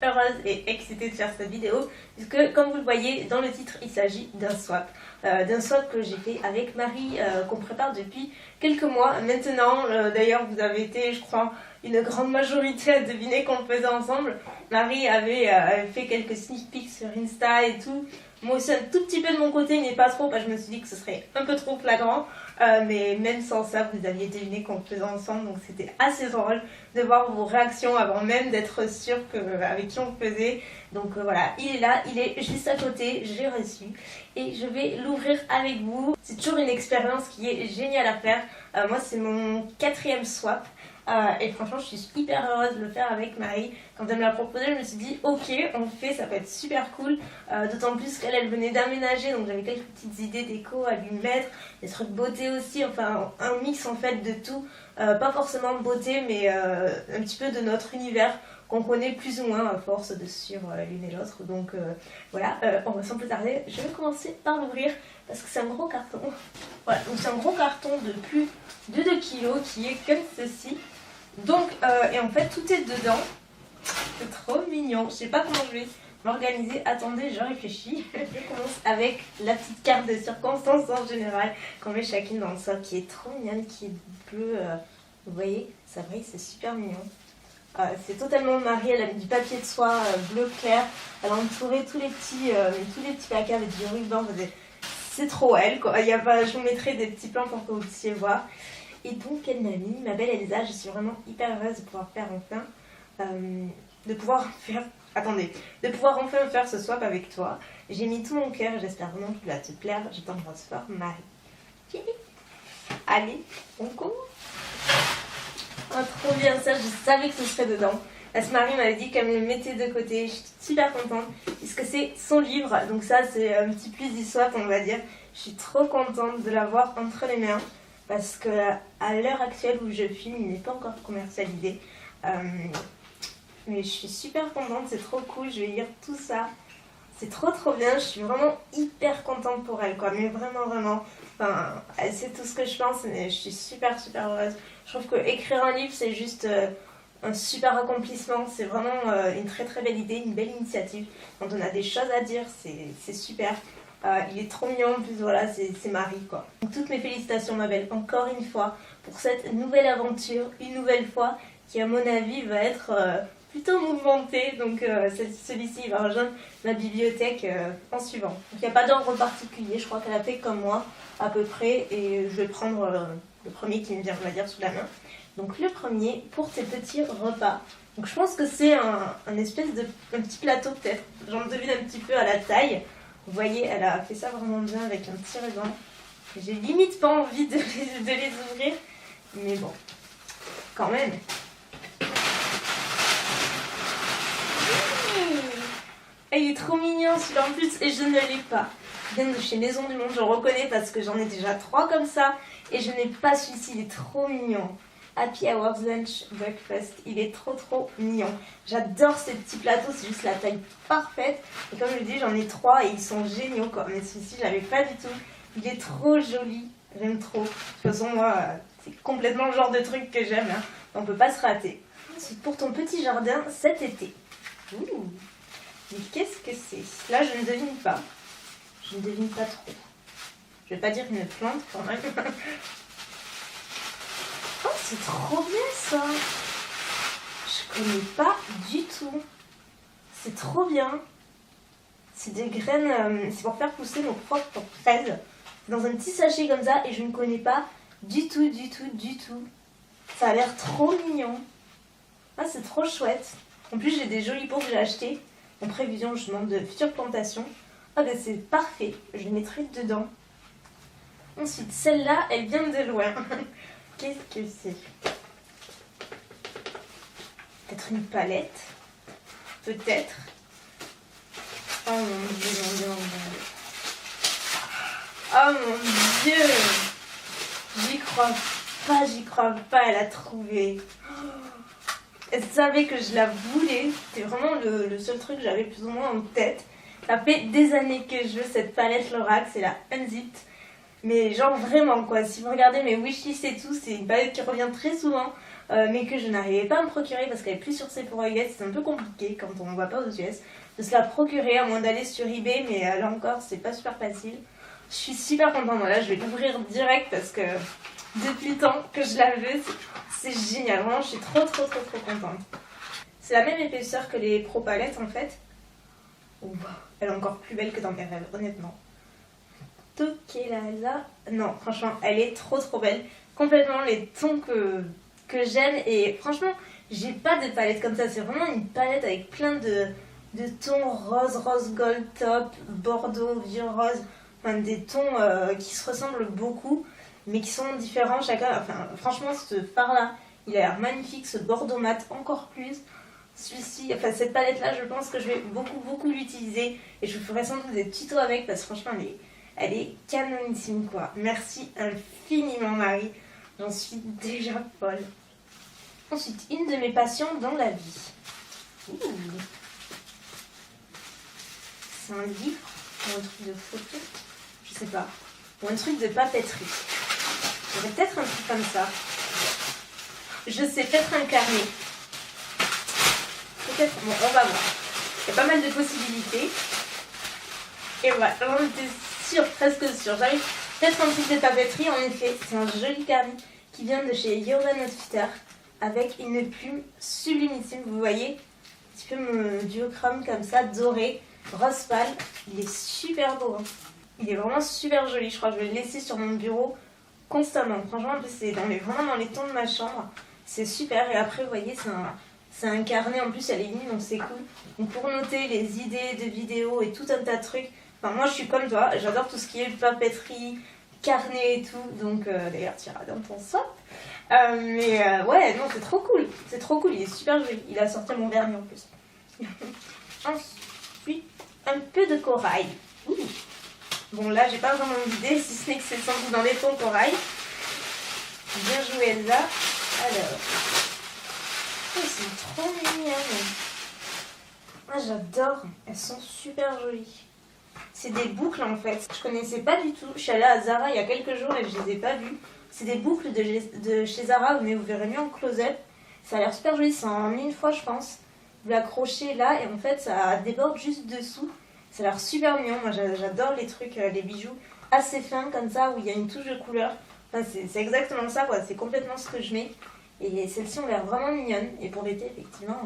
Heureuse et excitée de faire cette vidéo puisque comme vous le voyez dans le titre il s'agit d'un swap que j'ai fait avec Marie, qu'on prépare depuis quelques mois maintenant. D'ailleurs vous avez été, je crois, une grande majorité à deviner qu'on le faisait ensemble. Marie avait fait quelques sneak peeks sur Insta et tout. Moi aussi un tout petit peu de mon côté, mais pas trop, parce que je me suis dit que ce serait un peu trop flagrant. Mais même sans ça, vous aviez deviné qu'on le faisait ensemble, donc c'était assez drôle de voir vos réactions avant même d'être sûr avec qui on le faisait. Donc voilà, il est là, il est juste à côté, je l'ai reçu et je vais l'ouvrir avec vous. C'est toujours une expérience qui est géniale à faire. Moi c'est mon 4e swap. Et franchement je suis hyper heureuse de le faire avec Marie. Quand elle me l'a proposé, je me suis dit ok, on le fait, ça peut être super cool. D'autant plus qu'elle venait d'aménager, donc j'avais quelques petites idées déco à lui mettre, des trucs beauté aussi, enfin un mix en fait de tout. Pas forcément de beauté, mais un petit peu de notre univers qu'on connaît plus ou moins à force de suivre l'une et l'autre. Donc voilà, on va sans plus tarder, je vais commencer par l'ouvrir parce que c'est un gros carton. Voilà, donc c'est un gros carton de plus de 2 kg qui est comme ceci. Donc, et en fait tout est dedans. C'est trop mignon. Je sais pas comment je vais m'organiser. Attendez, je réfléchis. Je commence avec la petite carte de circonstance en général qu'on met chacune dans le sac, qui est trop mignonne, qui est bleue. Vous voyez, ça brille, c'est super mignon. C'est totalement Marie, elle a mis du papier de soie bleu clair. Elle a entouré tous les petits paquets avec du ruban. C'est trop elle, quoi. Je vous mettrai des petits plans pour que vous puissiez voir. Et donc elle m'a mis, ma belle Elsa, je suis vraiment hyper heureuse de pouvoir faire enfin, de pouvoir enfin faire ce swap avec toi. J'ai mis tout mon cœur et j'espère vraiment qu'il va te plaire. Je t'embrasse fort, Marie. Allez, on commence. Oh, trop bien ça, je savais que ce serait dedans. Parce que Marie m'avait dit qu'elle me le mettait de côté. Je suis super contente puisque c'est son livre. Donc ça c'est un petit plus du swap, on va dire. Je suis trop contente de l'avoir entre les mains. Parce que à l'heure actuelle où je filme, il n'est pas encore commercialisé. Mais je suis super contente, c'est trop cool, je vais lire tout ça. C'est trop bien, je suis vraiment hyper contente pour elle, quoi. Mais vraiment, enfin, elle sait tout ce que je pense, mais je suis super heureuse. Je trouve que écrire un livre, c'est juste un super accomplissement. C'est vraiment une très belle idée, une belle initiative. Quand on a des choses à dire, c'est super. Il est trop mignon, en plus voilà, c'est Marie, quoi. Donc, toutes mes félicitations, ma belle, encore une fois, pour cette nouvelle aventure, une nouvelle fois, qui à mon avis va être plutôt mouvementée. Donc celui-ci il va rejoindre ma bibliothèque en suivant. Donc il n'y a pas d'ordre particulier, je crois qu'elle a fait comme moi à peu près, et je vais prendre le premier qui me vient, on va dire, sous la main. Donc le premier, pour tes petits repas. Donc je pense que c'est un espèce de un petit plateau peut-être, j'en devine un petit peu à la taille. Vous voyez, elle a fait ça vraiment bien avec un petit ruban. J'ai limite pas envie de les ouvrir, mais bon, quand même. Il est trop mignon celui-là en plus, et je ne l'ai pas. Il vient de chez Maison du Monde, je le reconnais parce que j'en ai déjà 3 comme ça, et je n'ai pas celui-ci, il est trop mignon. Happy Hours Lunch Breakfast, il est trop mignon. J'adore ces petits plateaux, c'est juste la taille parfaite. Et comme je le dis, j'en ai 3 et ils sont géniaux, quoi. Mais celui-ci, je l'avais pas du tout. Il est trop joli, j'aime trop. De toute façon, moi, c'est complètement le genre de truc que j'aime, hein. On peut pas se rater. Ensuite, pour ton petit jardin cet été. Ouh. Mais qu'est-ce que c'est? Là, je ne devine pas. Je ne devine pas trop. Je vais pas dire une plante quand même. Oh, c'est trop bien ça! Je connais pas du tout. C'est trop bien. C'est des graines, c'est pour faire pousser nos propres fraises. C'est dans un petit sachet comme ça et je ne connais pas du tout. Ça a l'air trop mignon. Ah, c'est trop chouette. En plus, j'ai des jolis pots que j'ai achetés en prévision justement de futures plantations. Ah ben c'est parfait. Je les mettrai dedans. Ensuite, celle-là, elle vient de loin. Qu'est-ce que c'est? Peut-être une palette? Peut-être. Oh mon dieu, mon dieu. Oh mon dieu! J'y crois pas, elle a trouvé. Elle savait que je la voulais. C'était vraiment le seul truc que j'avais plus ou moins en tête. Ça fait des années que je veux cette palette Lorac, c'est la Unzipped. Mais genre vraiment quoi, si vous regardez mes wishlists et tout, c'est une palette qui revient très souvent mais que je n'arrivais pas à me procurer parce qu'elle est plus sur Sephora US. C'est un peu compliqué quand on ne va pas aux US de se la procurer, à moins d'aller sur eBay, mais là encore c'est pas super facile. Je suis super contente, voilà, je vais l'ouvrir direct parce que depuis le temps que je la veux, c'est génial, vraiment je suis trop contente. C'est la même épaisseur que les Pro Palettes en fait. Ouh, elle est encore plus belle que dans mes rêves, honnêtement. Tokelala, non franchement elle est trop belle, complètement les tons que j'aime, et franchement j'ai pas de palette comme ça, c'est vraiment une palette avec plein de tons rose gold top, bordeaux, vieux rose, enfin des tons qui se ressemblent beaucoup mais qui sont différents chacun. Enfin franchement ce fard là il a l'air magnifique, ce bordeaux mat encore plus. Celui-ci, enfin cette palette là je pense que je vais beaucoup l'utiliser et je vous ferai sans doute des tutos avec parce que franchement elle est canonissime quoi. Merci infiniment Marie, j'en suis déjà folle. Ensuite, une de mes passions dans la vie. Ouh. C'est un livre ou un truc de photo, je sais pas, ou un truc de papeterie. J'aurais peut-être un truc comme ça. Je sais, peut-être un carnet. Peut-être, bon on va voir. Il y a pas mal de possibilités. Et voilà, j'en étais sûre, presque sûre. J'arrive peut-être un truc de papeterie, en effet. C'est un joli carnet qui vient de chez Urban Outfitters avec une plume sublimissime. Vous voyez, un petit peu mon duochrome comme ça, doré, rose pâle. Il est super beau. Hein. Il est vraiment super joli. Je crois que je vais le laisser sur mon bureau constamment. Franchement, en plus, c'est vraiment dans les tons de ma chambre. C'est super. Et après, vous voyez, c'est un carnet. En plus, il y a les lignes, donc c'est cool. Donc, pour noter les idées de vidéos et tout un tas de trucs. Enfin, moi, je suis comme toi. J'adore tout ce qui est papeterie, carnet et tout. Donc, d'ailleurs, tu iras dans ton swap. Ouais, non, c'est trop cool. C'est trop cool. Il est super joli. Il a sorti mon vernis en plus. Ensuite, un peu de corail. Ouh. Bon, là, j'ai pas vraiment d'idée, si ce n'est que c'est sans doute dans les tons corail. Bien joué, Elsa. Alors. Oh, c'est trop mignon. Ah, j'adore. Elles sont super jolies. C'est des boucles en fait. Je connaissais pas du tout. Je suis allée à Zara il y a quelques jours et je les ai pas vues. C'est des boucles de chez Zara, mais vous verrez mieux en close-up. Ça a l'air super joli. C'est en une fois, je pense. Vous l'accrochez là et en fait, ça déborde juste dessous. Ça a l'air super mignon. Moi, j'adore les trucs, les bijoux assez fins comme ça où il y a une touche de couleur. Enfin, c'est exactement ça, quoi. C'est complètement ce que je mets. Et celles-ci ont l'air vraiment mignonnes. Et pour l'été, effectivement,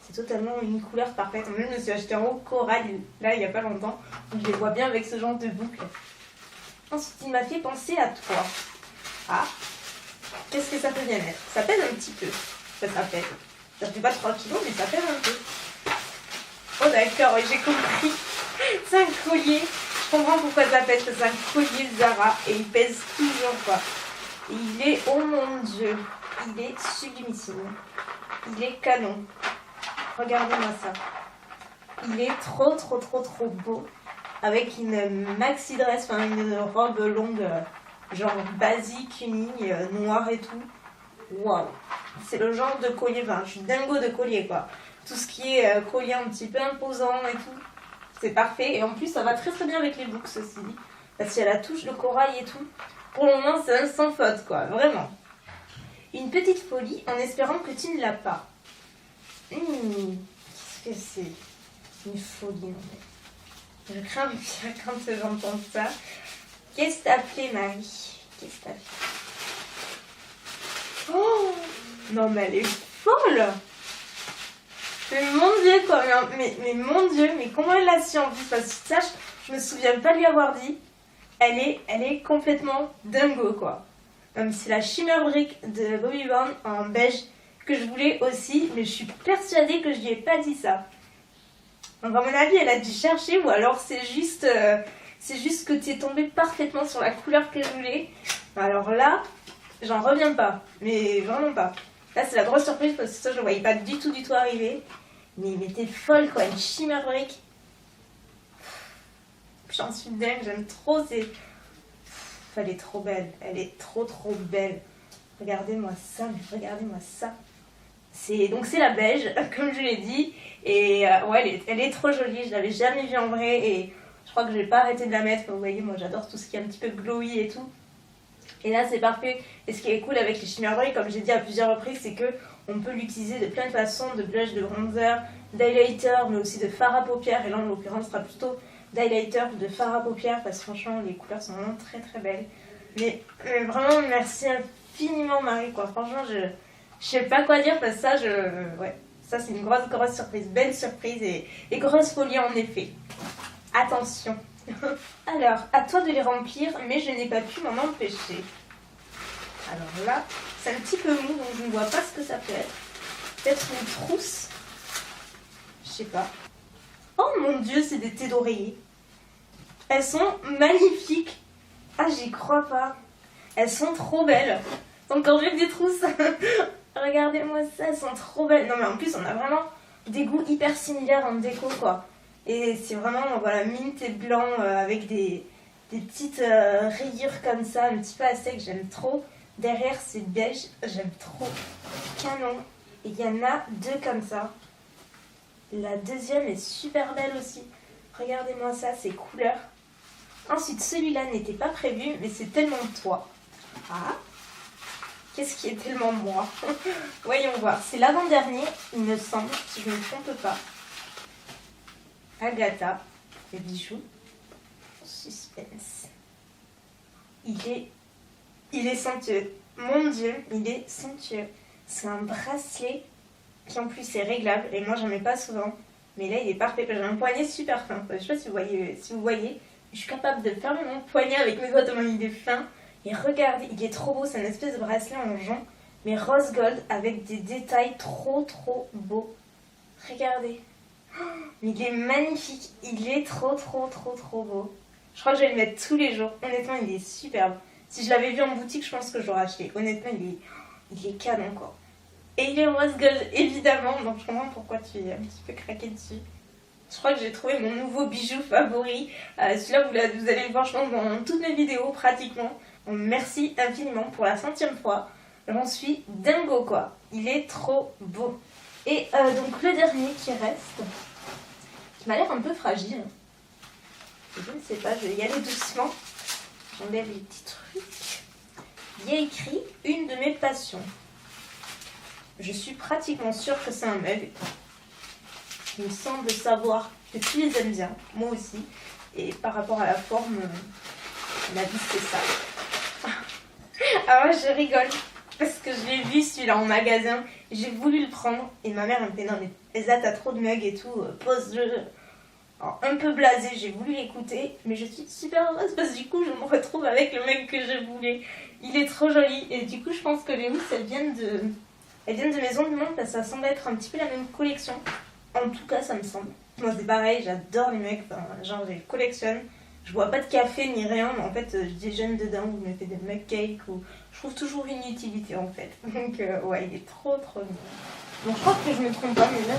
c'est totalement une couleur parfaite. Même je me suis acheté en haut corail là il n'y a pas longtemps. Donc je les vois bien avec ce genre de boucle. Ensuite, il m'a fait penser à toi. Ah, qu'est-ce que ça peut bien être? Ça pèse un petit peu. Ça pèse. Ça fait pas 3 kilos, mais ça pèse un peu. Oh d'accord, oui, j'ai compris. C'est un collier. Je comprends pourquoi ça pèse. C'est un collier Zara et il pèse toujours quoi. Et il est, oh mon dieu, il est sublimissime. Il est canon. Regardez-moi ça. Il est trop beau. Avec une maxi dress, enfin une robe longue, genre basique, unie, noire et tout. Waouh. C'est le genre de collier, enfin je suis dingo de collier quoi. Tout ce qui est collier un petit peu imposant et tout. C'est parfait. Et en plus ça va très bien avec les boucles ceci dit. Parce qu'il y a la touche de corail et tout. Pour le moment c'est un sans faute quoi, vraiment. Une petite folie en espérant que tu ne l'as pas. Qu'est-ce que c'est? Une folie en fait. Je crains bien quand j'entends ça. Qu'est-ce que t'as fait Marie? Qu'est-ce que t'as fait? Oh non mais elle est folle. Mais mon dieu quoi, mais mon dieu, mais comment elle l'a su en plus? Parce que ça, je me souviens pas de lui avoir dit. Elle est complètement dingo quoi. C'est la Shimmer Brick de Bobbi Brown en beige que je voulais aussi, mais je suis persuadée que je lui ai pas dit ça. Donc à mon avis, elle a dû chercher ou alors c'est juste que tu es tombé parfaitement sur la couleur que je voulais. Alors là, j'en reviens pas, mais vraiment pas. Là, c'est la grosse surprise parce que ça, je le voyais pas du tout arriver. Mais t'es folle quoi, une Shimmer Brick. J'en suis dingue, j'aime trop ces... Elle est trop belle, elle est trop belle. Regardez-moi ça, mais regardez-moi ça. Donc c'est la beige, comme je l'ai dit. Et ouais, elle est trop jolie, je l'avais jamais vue en vrai. Et je crois que je vais pas arrêter de la mettre. Vous voyez, moi j'adore tout ce qui est un petit peu glowy et tout. Et là c'est parfait. Et ce qui est cool avec les Shimmer Dry, comme j'ai dit à plusieurs reprises, c'est que on peut l'utiliser de plein de façons, de blush, de bronzer, d'highlighter, mais aussi de fard à paupières. Et là en l'occurrence ce sera plutôt d'highlighter ou de fard à paupières parce que franchement les couleurs sont vraiment très très belles. Mais vraiment merci infiniment Marie quoi. Franchement je sais pas quoi dire parce que ça ouais. Ça c'est une grosse surprise, belle surprise et grosse folie en effet. Attention. Alors, à toi de les remplir, mais je n'ai pas pu m'en empêcher. Alors là, c'est un petit peu mou, donc je ne vois pas ce que ça peut être. Peut-être une trousse. Je sais pas. Oh mon dieu, c'est des thés d'oreiller. Elles sont magnifiques. Ah, j'y crois pas. Elles sont trop belles. C'est encore mieux que des trousses. Regardez-moi ça, elles sont trop belles. Non mais en plus, on a vraiment des goûts hyper similaires en déco, quoi. Et c'est vraiment, voilà, mint et blanc avec des petites rayures comme ça, un petit peu à sec, j'aime trop. Derrière, c'est beige, j'aime trop. Canon. Et il y en a deux comme ça. La deuxième est super belle aussi. Regardez-moi ça, ces couleurs. Ensuite, celui-là n'était pas prévu, mais c'est tellement toi. Ah, qu'est-ce qui est tellement moi? Voyons voir. C'est l'avant-dernier, il me semble, si je ne me trompe pas. Agatha, les bijoux. Suspense. Il est somptueux. Mon dieu, il est somptueux. C'est un bracelet qui en plus est réglable. Et moi, j'en mets pas souvent. Mais là, il est parfait. J'ai un poignet super fin. Je sais pas si vous voyez. Je suis capable de fermer mon poignet avec mes doigts tellement il est fin. Et regardez, il est trop beau. C'est une espèce de bracelet en jonc. Mais rose gold avec des détails trop beaux. Regardez. Il est magnifique, il est trop beau. Je crois que je vais le mettre tous les jours. Honnêtement, il est superbe. Si je l'avais vu en boutique, je pense que je l'aurais acheté. Honnêtement, il est canon quoi. Et il est rose gold évidemment, donc je comprends pourquoi tu es un petit peu craqué dessus. Je crois que j'ai trouvé mon nouveau bijou favori. Celui-là, vous allez le voir, je pense, dans toutes mes vidéos pratiquement. Donc, merci infiniment pour la 100e fois. J'en suis dingo quoi. Il est trop beau. Et donc le dernier qui reste, qui m'a l'air un peu fragile. Je ne sais pas, je vais y aller doucement. J'enlève les petits trucs. Il y a écrit « Une de mes passions ». Je suis pratiquement sûre que c'est un mug. Il me semble savoir que tu les aimes bien, moi aussi. Et par rapport à la forme, la vie c'est ça. Alors je rigole. Parce que je l'ai vu celui-là en magasin, j'ai voulu le prendre et ma mère elle me fait non mais Elsa t'as trop de mugs et tout, pose-le. Alors un peu blasée, j'ai voulu l'écouter, mais je suis super heureuse parce que du coup je me retrouve avec le mug que je voulais. Il est trop joli et du coup je pense que les housses elles viennent de Maison du Monde parce que ça semble être un petit peu la même collection. En tout cas ça me semble. Moi c'est pareil, j'adore les mugs, enfin, genre je les collectionne. Je bois pas de café ni rien, mais en fait je déjeune dedans ou je me fais des mug cakes ou je trouve toujours une utilité en fait. Donc ouais, il est trop mignon. Donc je crois que je me trompe pas, mais là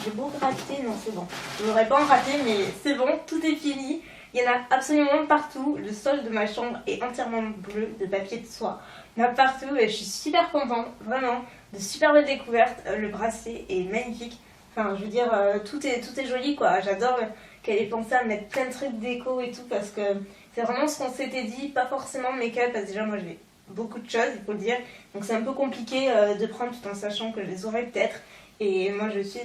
j'ai beau gratter, non c'est bon. Je n'aurais pas en raté, mais c'est bon, tout est fini. Il y en a absolument partout. Le sol de ma chambre est entièrement bleu de papier de soie. Il y en a partout et je suis super contente, vraiment. De super belles découvertes. Le bracelet est magnifique. Enfin, je veux dire, tout est joli quoi. J'adore qu'elle ait pensé à mettre plein de trucs déco et tout parce que c'est vraiment ce qu'on s'était dit, pas forcément make-up parce que déjà moi j'ai beaucoup de choses, il faut le dire, donc c'est un peu compliqué de prendre tout en sachant que je les aurais peut-être. Et moi je suis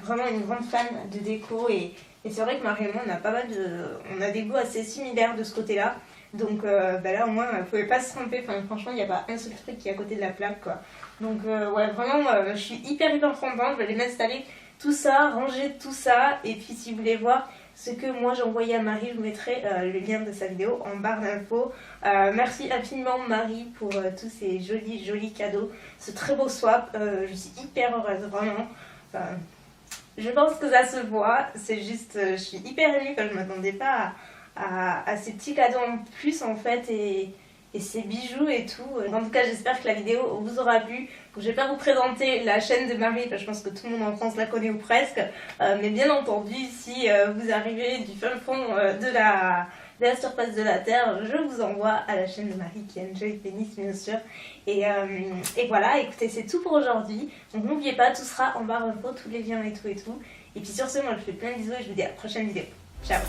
vraiment une grande fan de déco et c'est vrai que Marie et moi on a des goûts assez similaires de ce côté-là. Donc là au moins vous pouvez pas se tromper, enfin, franchement il n'y a pas un seul truc qui est à côté de la plaque quoi. Donc ouais vraiment je suis hyper contente, je vais les m'installer tout ça, ranger tout ça et puis si vous voulez voir ce que moi j'ai envoyé à Marie, je vous mettrai le lien de sa vidéo en barre d'infos. Merci infiniment Marie pour tous ces jolis cadeaux, ce très beau swap, je suis hyper heureuse vraiment. Je pense que ça se voit, c'est juste, je suis hyper émue quand je m'attendais pas à ces petits cadeaux en plus en fait et ces bijoux et tout. En tout cas j'espère que la vidéo vous aura plu. Je ne vais pas vous présenter la chaîne de Marie, parce que je pense que tout le monde en France la connaît ou presque. Mais bien entendu, si vous arrivez du fin fond de la surface de la Terre, je vous envoie à la chaîne de Marie qui est Enjoy Pénis bien sûr. Et voilà, écoutez, c'est tout pour aujourd'hui. Donc n'oubliez pas, tout sera en barre d'infos, tous les liens et tout. Et puis sur ce, moi je vous fais plein de bisous et je vous dis à la prochaine vidéo. Ciao.